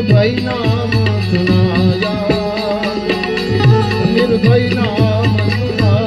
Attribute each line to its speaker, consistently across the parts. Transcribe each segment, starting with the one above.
Speaker 1: निर्भय नाम सुनाया, निर्भय नाम सुनाया।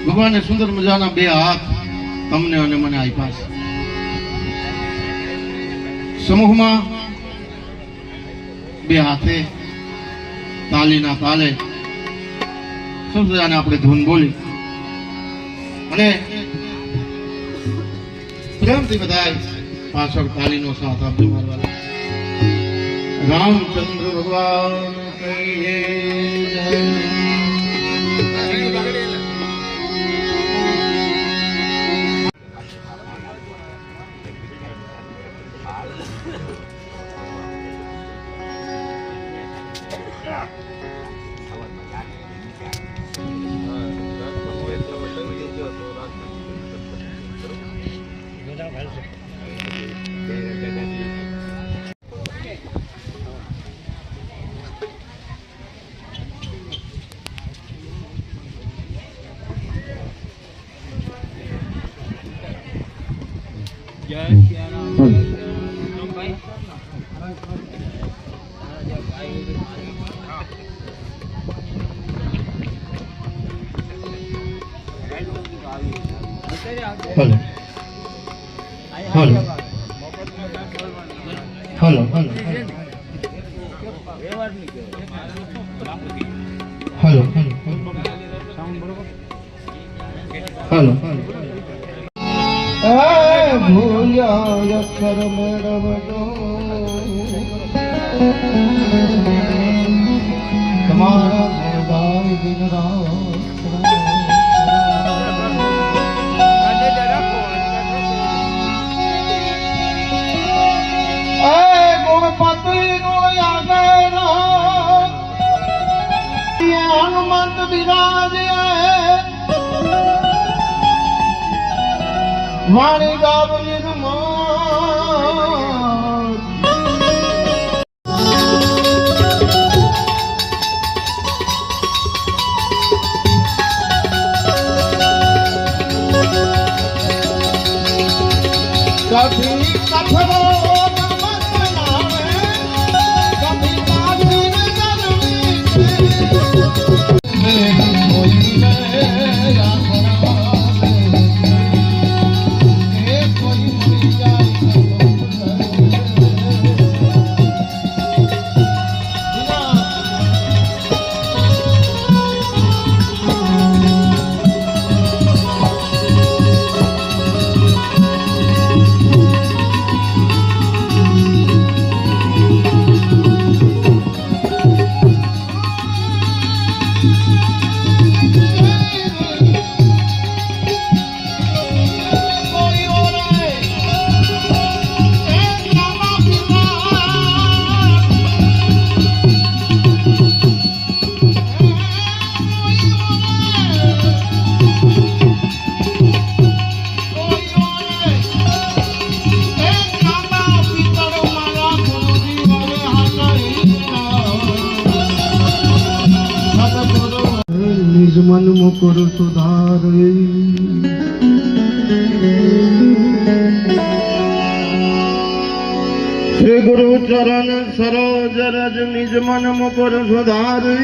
Speaker 1: ભગવાને સુંદર મજાના બે હાથ તમને અને મને આપ્યા છે. સમૂહમાં બે હાથે તાલીના તાલે સમજાને આપણે ધૂન બોલી અને પ્રેમથી બધાય પાછળ તાલીનો સાથ આપણે મારવાનો. રામચંદ્ર ભગવાન કહીએ જય. Hello hello hello hello hello भूलिया अक्षर मेळवजो તમારા ગોદાય દિન રાત हनुमंत विराज वाणी गाव कभी कठरो मन मुकुर सुधारे श्री गुरु चरण सरोज रज निज मन मुकुर सुधारे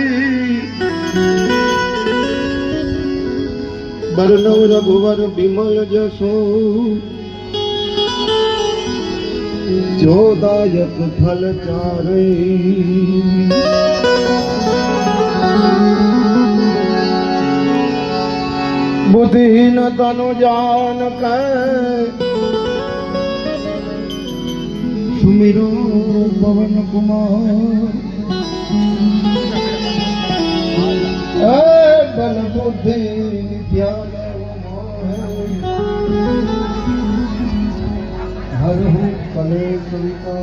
Speaker 1: बरनौ रघुवर बिमल जसो जोदायक फल चारे बुद्धिहीन तनु जान सुमिरो पवन कुमार बल बुद्धि नित्यानंद રે સંતો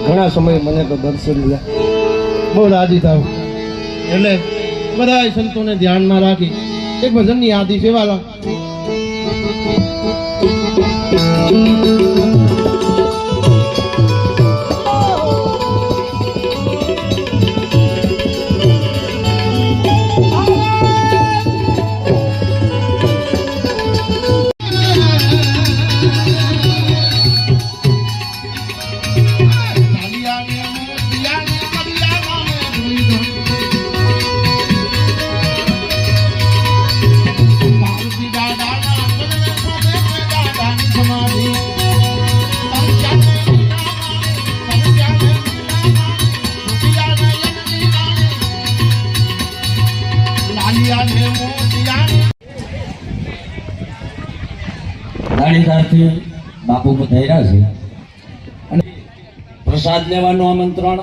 Speaker 2: ઘણા સમય મને તો દર્શન મળ્યા, બહુ રાજી થાવ. એટલે બધા સંતોને ધ્યાનમાં રાખી એક ભજનની યાદી સેવાલા.
Speaker 3: ગાડીધારથી બાપુ પધાર્યા છે અને પ્રસાદ લેવાનું આમંત્રણ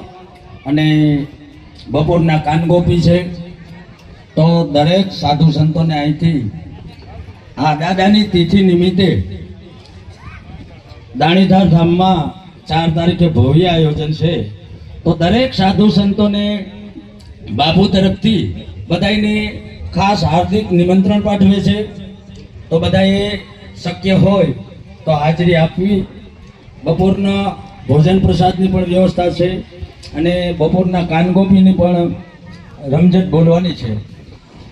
Speaker 3: અને બપોરના કાનગોપી છે. તો દરેક સાધુ સંતોને અહીંથી આ દાદાની તિથિ નિમિત્તે દાણીધાર ધામમાં 4 તારીખે ભવ્ય આયોજન છે. તો દરેક સાધુ સંતોને બાપુ તરફથી બધાને ખાસ હાર્દિક નિમંત્રણ પાઠવે છે. તો બધાએ શક્ય હોય તો હાજરી આપવી. બપોરના ભોજન પ્રસાદની પણ વ્યવસ્થા છે અને બપોરના કાનગોપીની પણ રમઝટ બોલવાની છે.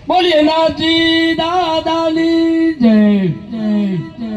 Speaker 3: બોલીએ નાથજી દાદાની જય જય જય.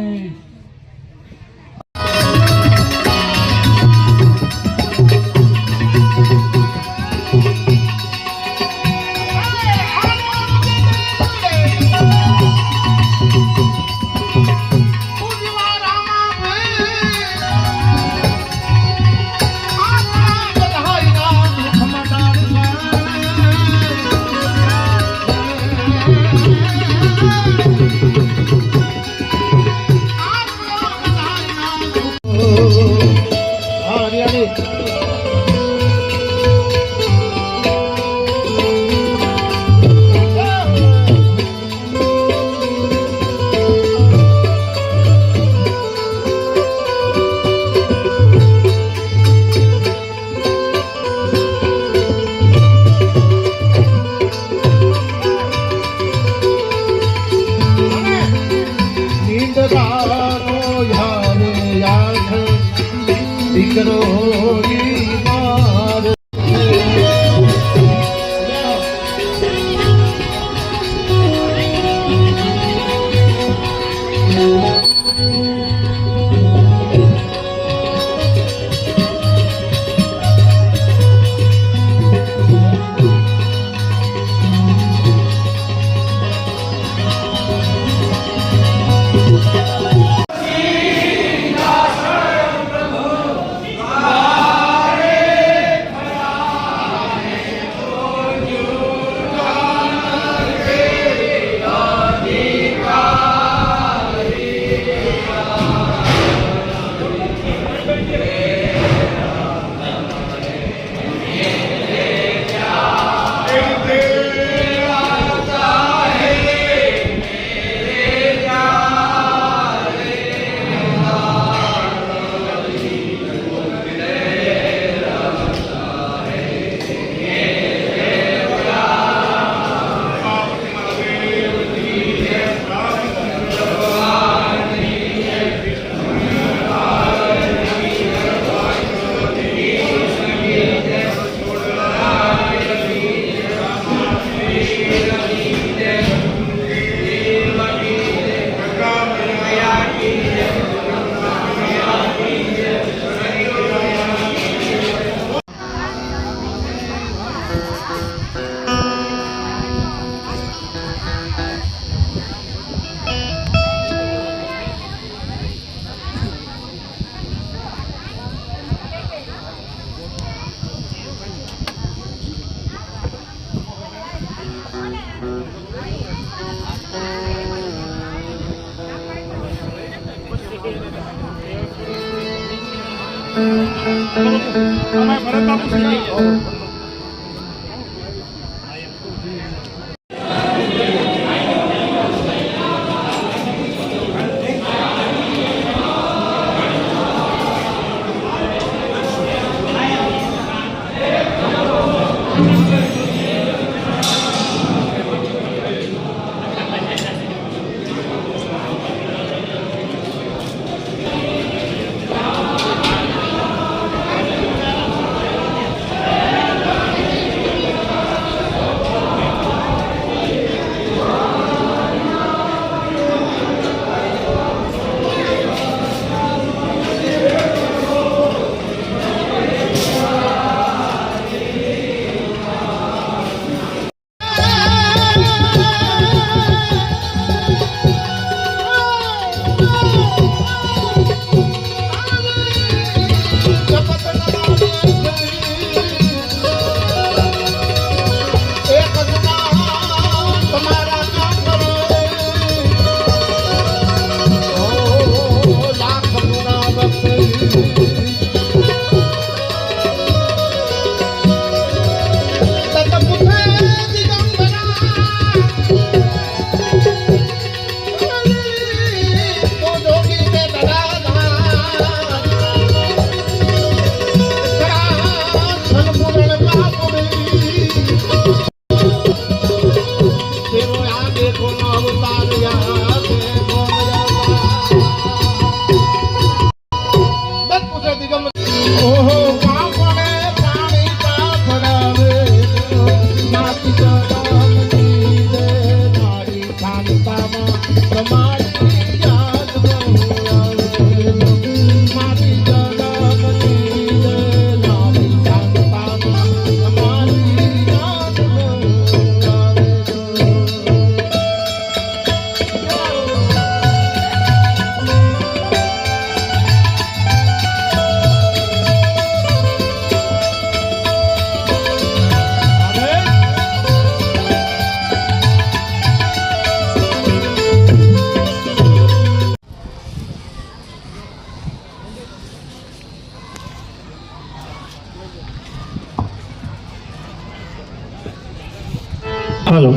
Speaker 2: હાલો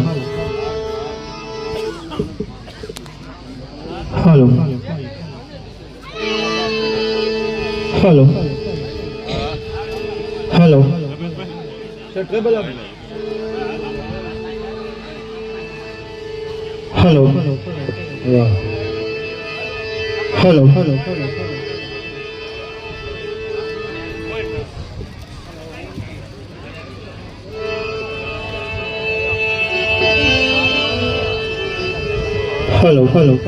Speaker 2: હાલો હાલો હાલો હાલો હાલો હાલો હાલો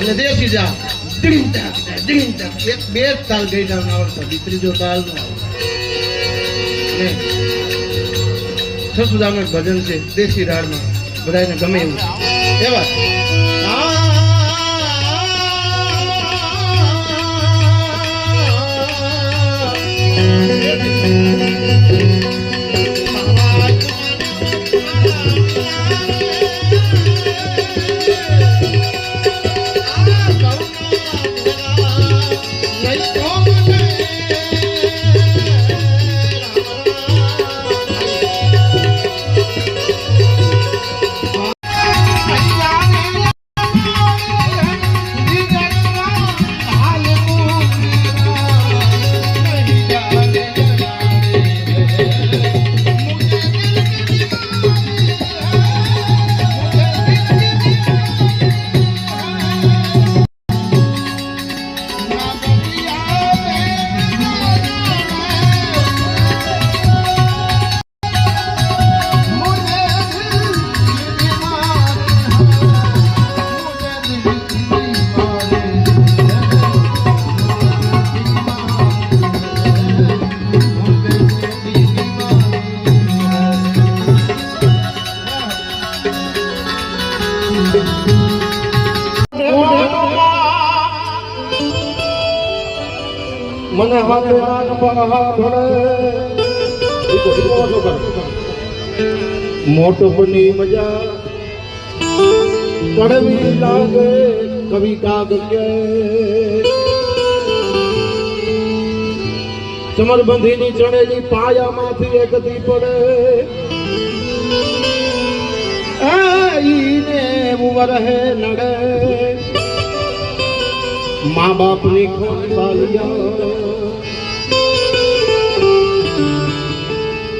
Speaker 2: અને દેશી જા એક બે તાલ ગઈ જાવ આવડતો ત્રીજો તાલ નો આવડે સસુદાનું ભજન છે દેશી રાડમાં બધાને ગમે એવું એવા મને હાથે નાગ પહા ભળે મોટપની મજા કડવી લાગે કવિ કાગ કે ચમરબંધીની ચણેલી પાયામાંથી એક દી પડે ઈને ઉમરહે નડે મા બાપની ખોટ બાલિયા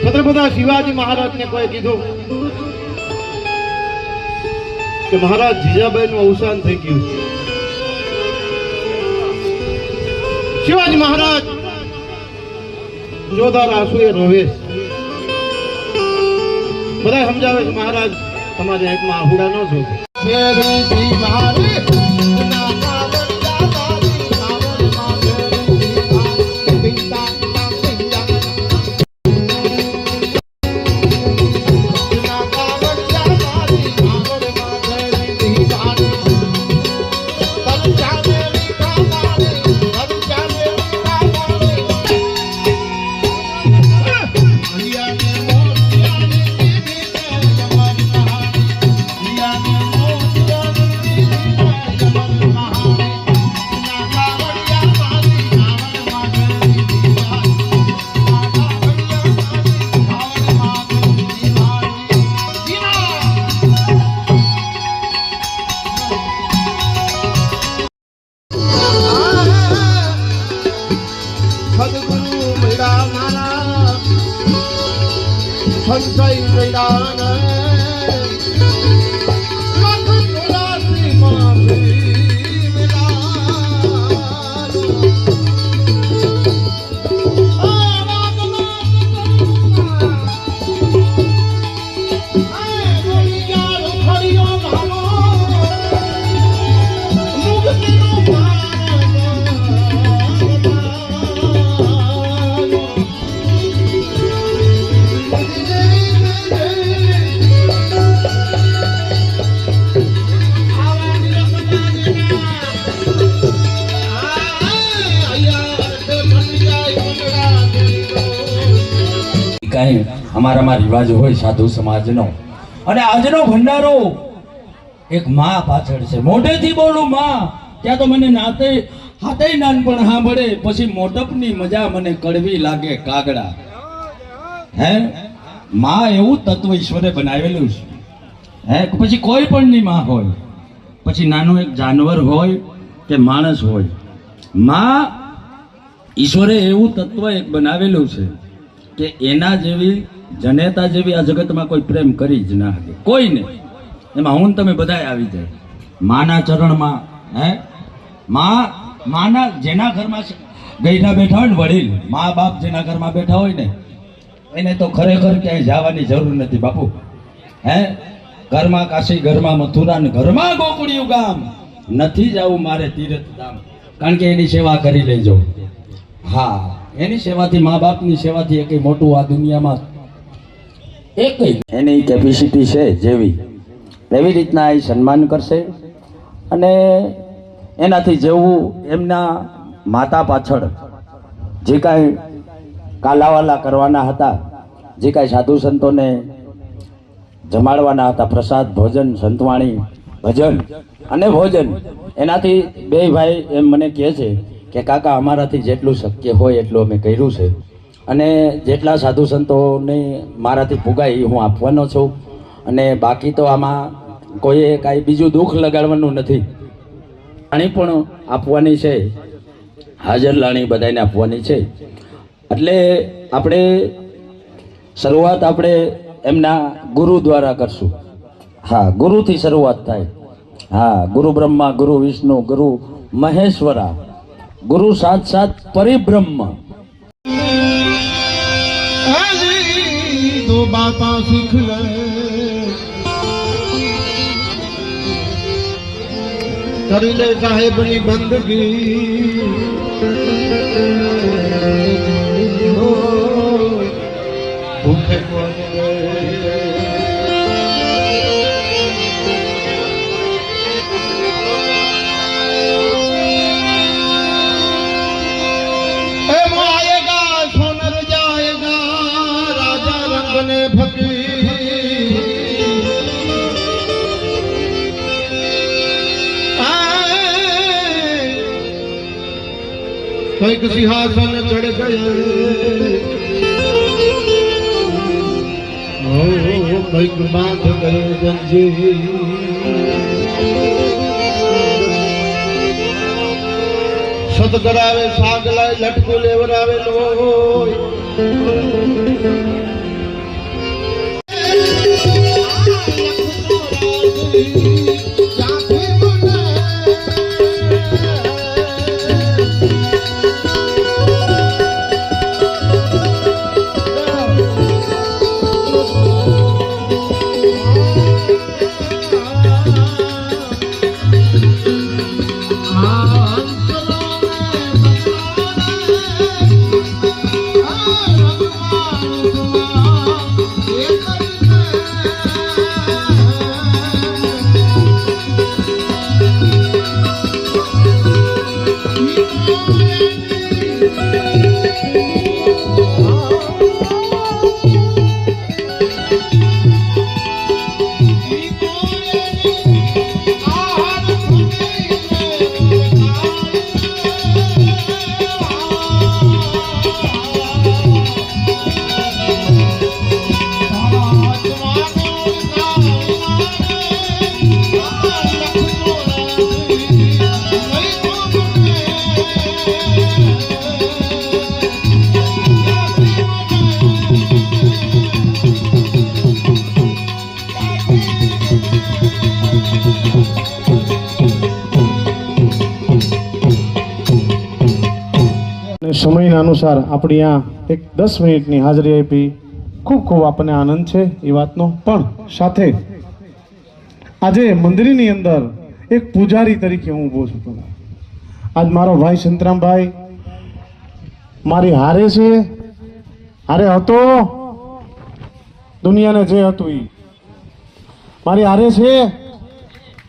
Speaker 2: છત્રપતિ શિવાજી મહારાજને કોઈ કીધું કે મહારાજ જીજાબાઈ નું અવસાન થઈ ગયું. શિવાજી મહારાજ જોરદાર આંસુએ રોવે. બધા સમજાવે છે મહારાજ તમારી આંખમાં આહુડા ન જોવે. સંશય
Speaker 3: કાંઈ અમારામાં રિવાજ હોય સાધુ સમાજનો. અને આજનો ભંડારો એક માં પાછળ છે. મોઢેથી બોલું માં, ત્યાં તો મને નાતે હાથે નાનપણ સાંભળે, પછી મોટપની મજા મને કડવી લાગે કાગડા. હે માં એવું તત્વ ઈશ્વરે બનાવેલું છે. હે પછી કોઈ પણની માં હોય, પછી નાનું એક જાનવર હોય કે માણસ હોય, માં ઈશ્વરે એવું તત્વ એક બનાવેલું છે કે એના જેવી જનેતા જેવી આ જગતમાં કોઈ પ્રેમ કરી જ ના શકે, કોઈને. એમાં હું ને તમે બધાય આવી જાય માના ચરણમાં. હે માના જેના ઘરમાં ગઈઢા બેઠા હોય ને વડીલ, મા બાપ જેના ઘરમાં બેઠા હોય ને, એને તો ખરેખર ક્યાંય જવાની જરૂર નથી બાપુ. હે ઘરમાં કાશી, ઘરમાં મથુરા ને ઘરમાં ગોકુળિયું ગામ, નથી જવું મારે તીર્થ ધામ, કારણ કે એની સેવા કરી લેજો. હા, એની સેવાથી, મા બાપની સેવાથી એકય મોટું આ દુનિયામાં એકય એની કેપેસિટી છે જેવી, એવી રીતના એ સન્માન કરશે. અને એનાથી જેવું એમના માતા પાછળ જે કાંઈ કાલાવાલા કરવાના હતા, જે કાંઈ સાધુ સંતોને જમાડવાના હતા, પ્રસાદ, ભોજન, સંતવાણી, ભજન અને ભોજન, એનાથી બે ભાઈ એમ મને કહે છે કે કાકા અમારાથી જેટલું શક્ય હોય એટલું અમે કર્યું છે, અને જેટલા સાધુ સંતોને મારાથી પુગાય એ હું આપવાનો છું. અને બાકી તો આમાં કોઈએ કાંઈ બીજું દુઃખ લગાડવાનું નથી. લાણી પણ આપવાની છે, હાજર લાણી બધાને આપવાની છે. એટલે આપણે શરૂઆત આપણે એમના ગુરુ દ્વારા કરશું. હા, ગુરુથી શરૂઆત થાય. હા, ગુરુ બ્રહ્મા, ગુરુ વિષ્ણુ, ગુરુ મહેશ્વરા, ગુરુ સાક્ષાત પરિબ્રહ્મ.
Speaker 2: તો બાપા શીખ લે કરી લે સાહેબની બંદગી. ભૂખે કોઈક સિંહાસન ચढ़ गए, કોઈક બાંધ ગए જંજીર. સત કરાવે સાગ લાય, લટકું લેવરાવે લોય. સમયના અનુસાર આપણી આ એક 10 મિનિટની હાજરી આપી, ખૂબ ખૂબ આપણને આનંદ છે એ વાતનો. પણ સાથે આજે મંદિરની અંદર એક પૂજારી તરીકે હું ઊભો છું. આજ મારો ભાઈ સંતરામભાઈ મારી હારે છે, હારે હતો, દુનિયાને જે હતું એ મારી હારે છે,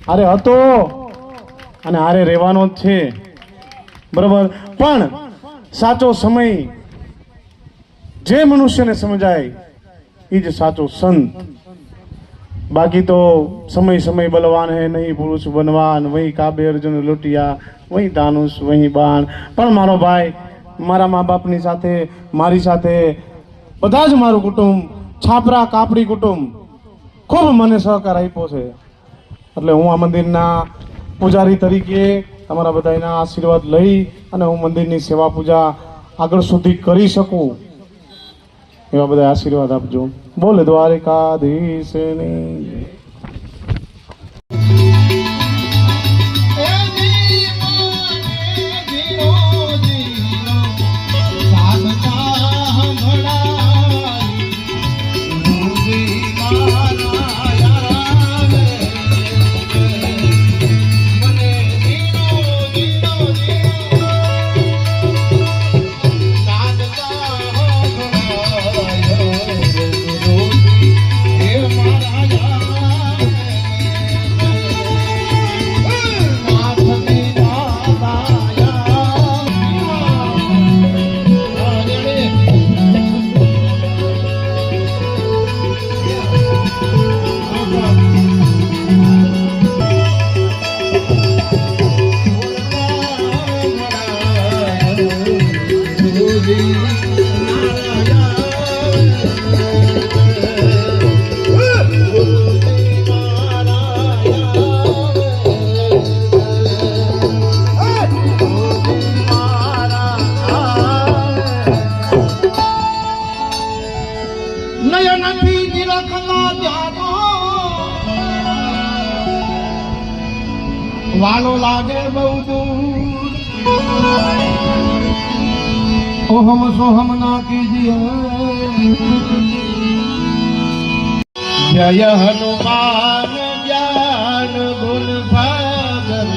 Speaker 2: હારે હતો અને હારે રહેવાનો જ છે. બરાબર. પણ સાચો સમય જે મનુષ્યને સમજાય એ જ સાચો સંત. बाकी तो समय समय बलवान है नहीं पुरुष बनवान, वही काबे अर्जुन लुटिया, वही दानुष वही बाण. પણ મારો ભાઈ મારા મા બાપની સાથે મારી સાથે બધા જ મારું કુટુંબ છાપરા કાપડી કુટુંબ ખૂબ મને સહકાર આપ્યો છે. એટલે હું આ મંદિરના પૂજારી તરીકે તમારા બધાના આશીર્વાદ લઈ અને હું મંદિરની સેવા પૂજા આગળ સુધી કરી શકું એવા બધા આશીર્વાદ આપજો. બોલે દ્વારિકાધીશની.
Speaker 1: વાલો લાગે બહુ દૂર, ઓહમ સોહમ ના કીજીએ. જય હનુમાન જ્ઞાન ગુણ સાગર,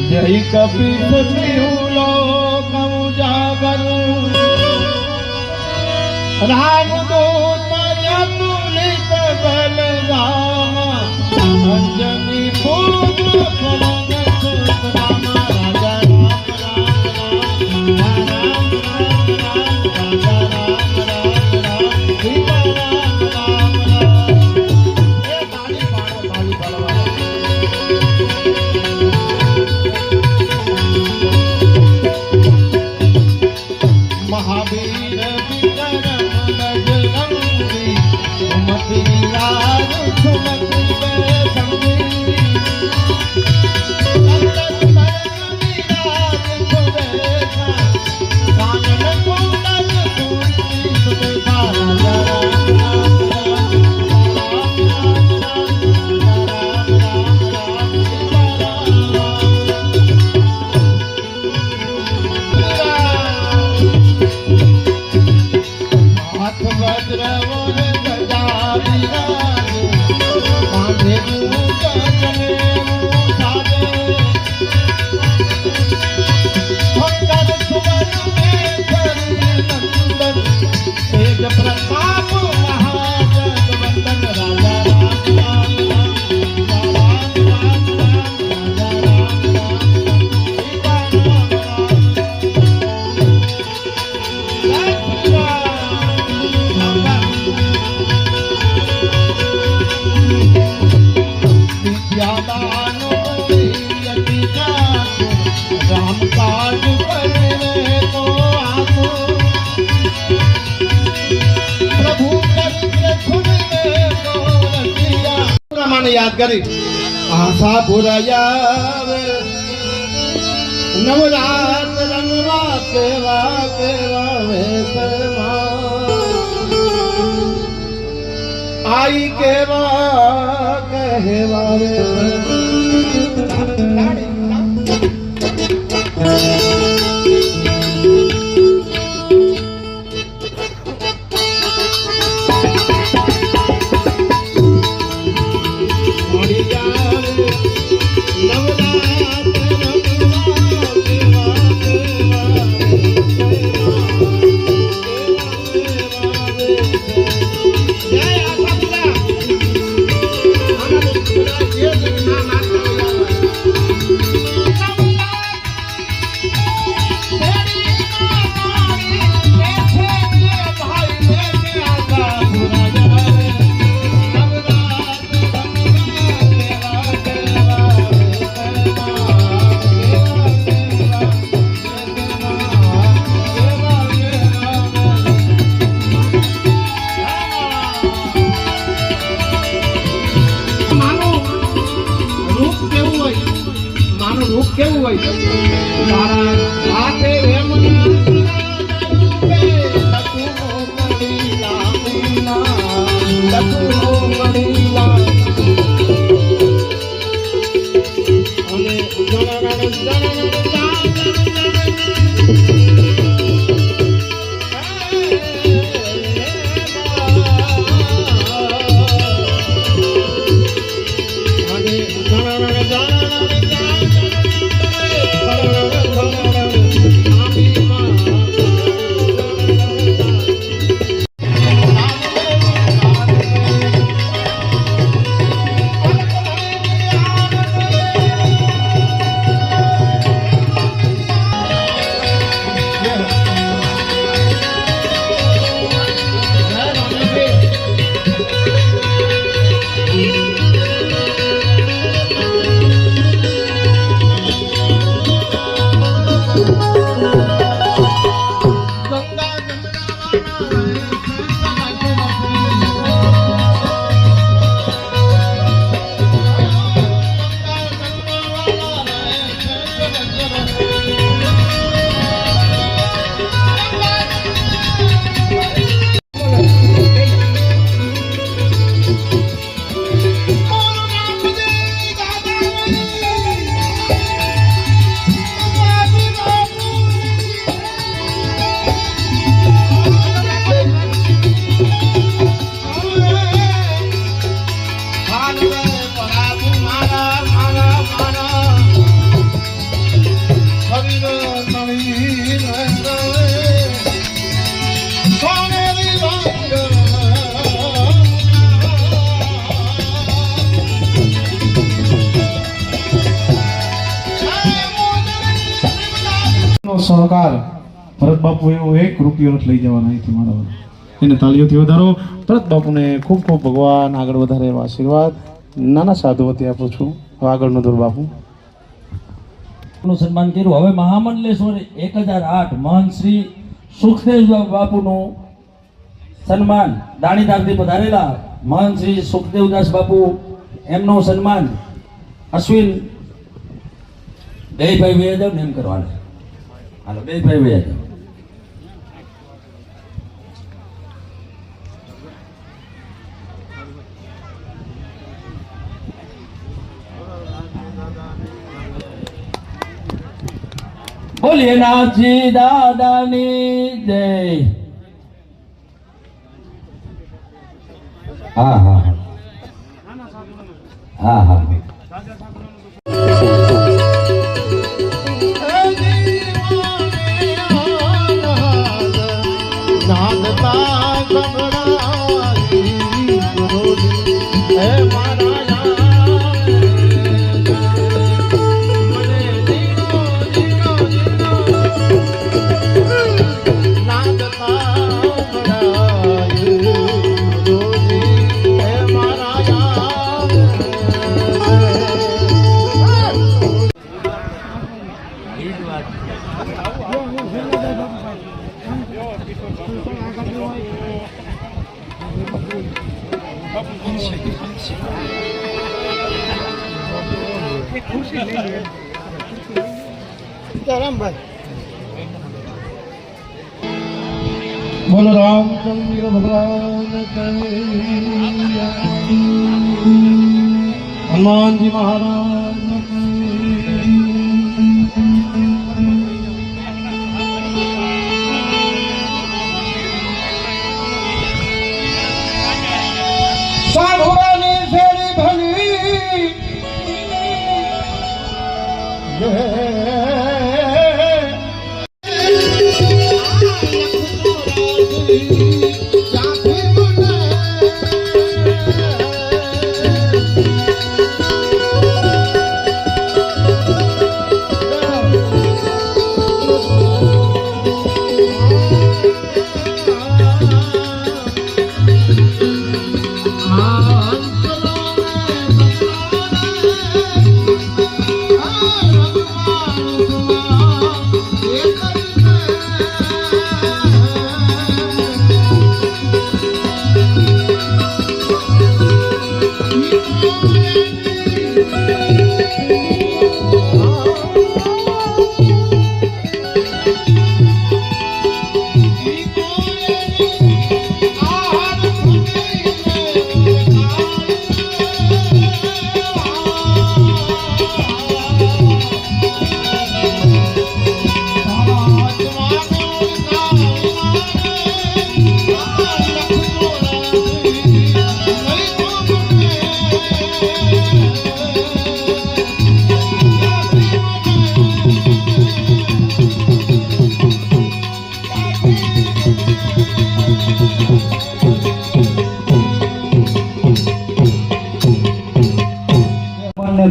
Speaker 1: જય કપીશ લોક ઉજાગર. રામ દૂત અતુલિત બલરામ, અંજની પુત્ર પવન સુત રામ. રાજા રામ રામ રામ રાજા રામ રામ સીતા રામ રામ રામ. એ તાળી પાડો, તાળી પાડો. મહાવીર વિક્રમ બજરંગી, સુમતિ રાજ સુમતિ याद करी आशा पुरायावे नवरात रंगवा केवा केवा वेशमा आई केवा कहवा કેવું હોય તારા હાથે રેમના
Speaker 2: સહકાર ભરત બાપુ એવો 1 રૂપિયો નથી લઈ જવાના અહીંથી મારા એને તાળીઓથી વધારો. ભરત બાપુને ખૂબ ખૂબ ભગવાન આગળ વધારે એવા આશીર્વાદ. નાના સાધુ વતી આપું છું. હવે આગળનો દોર બાપુ
Speaker 3: નું સન્માન કર્યું. હવે મહામંડલેશ્વર 1008 મહંત શ્રી સુખદેવ બાપુનું સન્માન દાણીદારથી પધારેલા મહંત શ્રી સુખદેવદાસ બાપુ એમનું સન્માન અશ્વિન બે ભાઈ વેજાવ ને એમ કરવાના. હાલો બે ભાઈ વેજાવ. બોલીએ નાથજી દાદાની જય. હા હા હા હા
Speaker 1: બોલો રામચંદ્ર ભગવાન કનૈયા, હનુમાનજી મહારાજ સાધુરાની ફેરી ભલી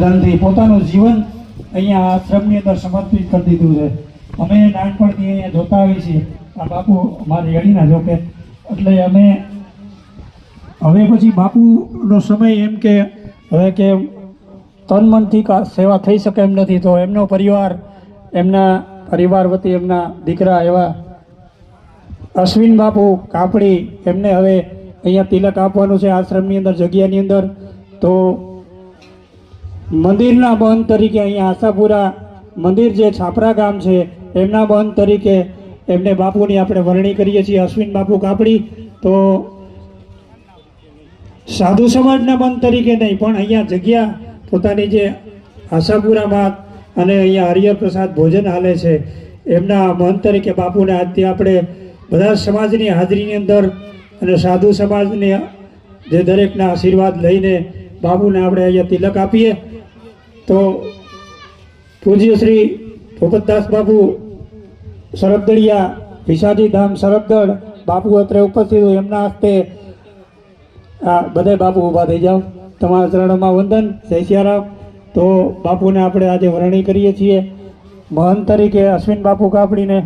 Speaker 4: ધનથી પોતાનું જીવન અહીંયા આશ્રમની અંદર સમર્પિત કરી દીધું છે. અમે નાનપણથી અહીંયા જોતા આવીએ છીએ. આ બાપુ મારી અડીના જોકે એટલે અમે હવે પછી બાપુનો સમય એમ કે હવે કે તન મનથી સેવા થઈ શકે એમ નથી, તો એમનો પરિવાર, એમના પરિવાર વતી એમના દીકરા એવા અશ્વિન બાપુ કાપડી, એમને હવે અહીંયા તિલક આપવાનું છે આશ્રમની અંદર, જગ્યાની અંદર. તો મંદિરના બંધ તરીકે અહીંયા આશાપુરા મંદિર જે છાપરા ગામ છે એમના બંધ તરીકે એમને બાપુની આપણે વરણી કરીએ છીએ, અશ્વિન બાપુ કાપડી. તો સાધુ સમાજના બંધ તરીકે નહીં, પણ અહીંયા જગ્યા પોતાની જે આશાપુરામાં અને અહીંયા હરિહર પ્રસાદ ભોજન હાલે છે એમના મંત તરીકે બાપુને આજથી આપણે બધા સમાજની હાજરીની અંદર અને સાધુ સમાજની જે દરેકના આશીર્વાદ લઈને બાપુને આપણે અહીંયા તિલક આપીએ. તો પૂજ્ય શ્રી ભૂપતદાસ બાપુ સરબદળિયા વિસાજી ધામ સરબદળ બાપુ અત્રે ઉપસ્થિત હોય, એમના હસ્તે આ બધા બાપુ ઊભા થઈ જાઓ, તમારા ચરણોમાં વંદન. જય સિયારામ. તો બાપુને આપણે આજે વરણી કરીએ છીએ મહંત તરીકે અશ્વિન બાપુ કાપડીને.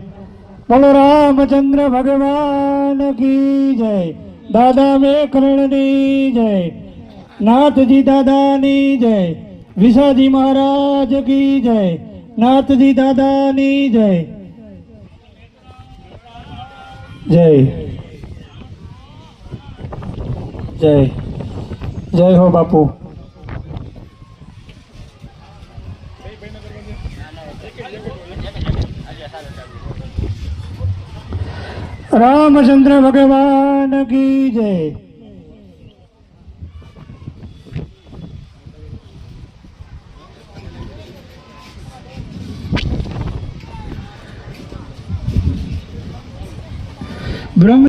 Speaker 4: બોલો રામચંદ્ર ભગવાન કી જય, દાદા મેકરણની જય, નાથજી દાદાની જય, વિસાજી મહારાજ કી જય, નાથજી દાદાની જય. જય જય જય હો બાપુ. રામચંદ્ર ભગવાન કી જય. બ્રહ્મ